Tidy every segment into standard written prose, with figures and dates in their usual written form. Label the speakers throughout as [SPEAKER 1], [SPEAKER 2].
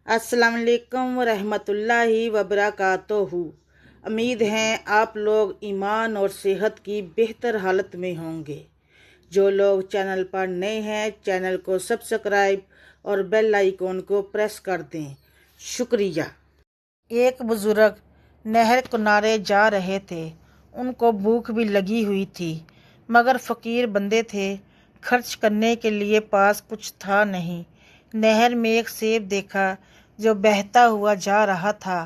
[SPEAKER 1] السلام علیکم ورحمۃ اللہ وبرکاتہ۔ امید ہے آپ لوگ ایمان اور صحت کی بہتر حالت میں ہوں گے۔ جو لوگ چینل پر نئے ہیں چینل کو سبسکرائب اور بیل آئیکن کو پریس کر دیں، شکریہ۔ ایک بزرگ نہر کنارے جا رہے تھے۔ ان کو بھوک بھی لگی ہوئی تھی، مگر فقیر بندے تھے، خرچ کرنے کے لیے پاس کچھ تھا نہیں۔ نہر میں ایک سیب دیکھا جو بہتا ہوا جا رہا تھا۔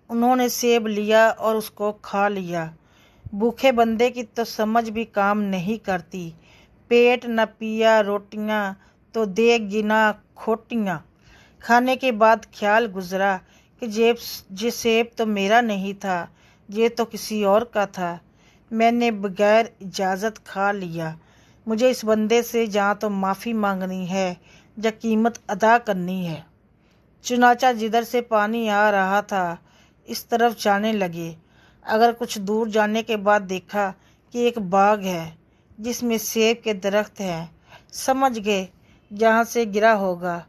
[SPEAKER 1] انہوں نے سیب لیا اور اس کو کھا لیا۔ بھوکے بندے کی تو سمجھ بھی کام نہیں کرتی، پیٹ نہ پیا روٹیاں تو دیگ گنا کھوٹیاں۔ کھانے کے بعد خیال گزرا کہ یہ سیب تو میرا نہیں تھا، یہ تو کسی اور کا تھا، میں نے بغیر اجازت کھا لیا۔ مجھے اس بندے سے جہاں تو معافی مانگنی ہے یا قیمت ادا کرنی ہے۔ چنانچہ جدھر سے پانی آ رہا تھا اس طرف جانے لگے۔ اگر کچھ دور جانے کے بعد دیکھا کہ ایک باغ ہے جس میں سیب کے درخت ہیں، سمجھ گئے جہاں سے گرا ہوگا۔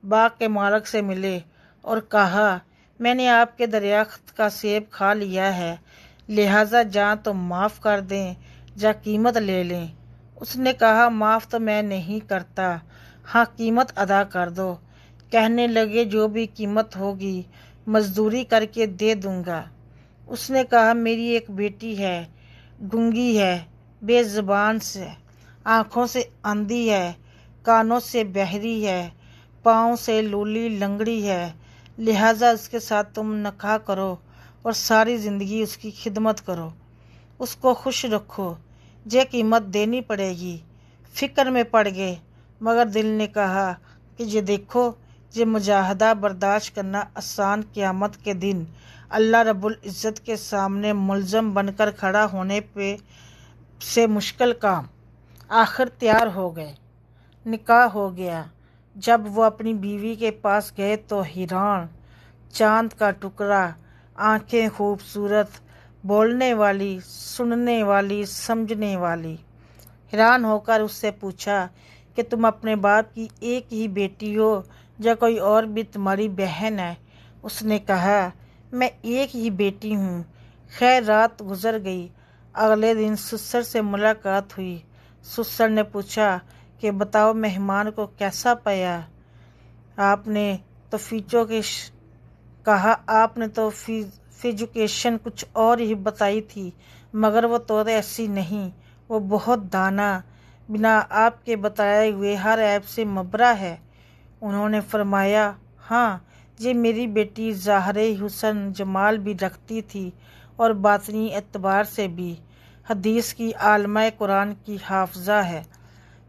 [SPEAKER 1] باغ کے مالک سے ملے اور کہا، میں نے آپ کے درخت کا سیب کھا لیا ہے، لہٰذا جہاں تو معاف کر دیں یا قیمت لے لیں۔ اس نے کہا، معاف تو میں نہیں کرتا، ہاں قیمت ادا کر دو۔ کہنے لگے، جو بھی قیمت ہوگی مزدوری کر کے دے دوں گا۔ اس نے کہا، میری ایک بیٹی ہے، گونگی ہے، بے زبان سے، آنکھوں سے اندھی ہے، کانوں سے بہری ہے، پاؤں سے لولی لنگڑی ہے، لہٰذا اس کے ساتھ تم نکاح کرو اور ساری زندگی اس کی خدمت کرو، اس کو خوش رکھو، یہ قیمت دینی پڑے گی۔ فکر میں پڑ گئے، مگر دل نے کہا کہ یہ دیکھو، یہ مجاہدہ برداشت کرنا آسان، قیامت کے دن اللہ رب العزت کے سامنے ملزم بن کر کھڑا ہونے سے مشکل کام۔ آخر تیار ہو گئے، نکاح ہو گیا۔ جب وہ اپنی بیوی کے پاس گئے تو حیران، چاند کا ٹکڑا، آنکھیں خوبصورت، بولنے والی، سننے والی، سمجھنے والی۔ حیران ہو کر اس سے پوچھا کہ تم اپنے باپ کی ایک ہی بیٹی ہو یا کوئی اور بھی تمہاری بہن ہے؟ اس نے کہا، میں ایک ہی بیٹی ہوں۔ خیر رات گزر گئی۔ اگلے دن سسر سے ملاقات ہوئی۔ سسر نے پوچھا کہ بتاؤ مہمان کو کیسا پایا؟ آپ نے تو فیجوکیشن کچھ اور ہی بتائی تھی، مگر وہ تو ایسی نہیں، وہ بہت دانا، بنا آپ کے بتائے ہوئے ہر عیب سے مبرا ہے۔ انہوں نے فرمایا، ہاں، یہ میری بیٹی ظاہر حسن جمال بھی رکھتی تھی اور باطنی اعتبار سے بھی، حدیث کی عالمہ قرآن کی حافظہ ہے۔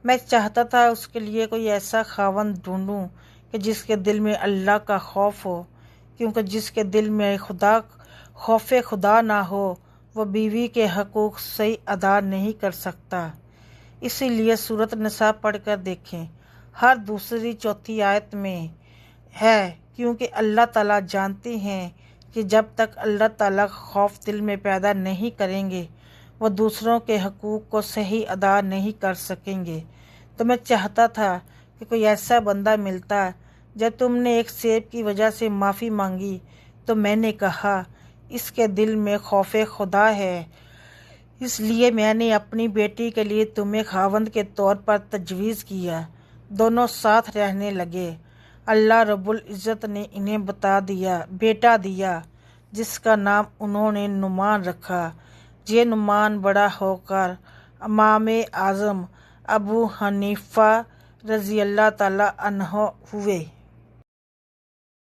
[SPEAKER 1] میں چاہتا تھا اس کے لیے کوئی ایسا خاوند ڈھونڈوں کہ جس کے دل میں اللہ کا خوف ہو، کیونکہ جس کے دل میں خوف خدا نہ ہو وہ بیوی کے حقوق صحیح ادا نہیں کر سکتا۔ اسی لیے سورۃ النساء پڑھ کر دیکھیں، ہر دوسری چوتھی آیت میں ہے، کیونکہ اللہ تعالیٰ جانتے ہیں کہ جب تک اللہ تعالیٰ خوف دل میں پیدا نہیں کریں گے وہ دوسروں کے حقوق کو صحیح ادا نہیں کر سکیں گے۔ تو میں چاہتا تھا کہ کوئی ایسا بندہ ملتا۔ جب تم نے ایک سیب کی وجہ سے معافی مانگی تو میں نے کہا، اس کے دل میں خوف خدا ہے، اس لیے میں نے اپنی بیٹی کے لیے تمہیں خاوند کے طور پر تجویز کیا۔ دونوں ساتھ رہنے لگے۔ اللہ رب العزت نے انہیں بیٹا دیا جس کا نام انہوں نے نعمان رکھا۔ یہ نعمان بڑا ہو کر امام اعظم ابو حنیفہ رضی اللہ تعالیٰ عنہ ہوئے۔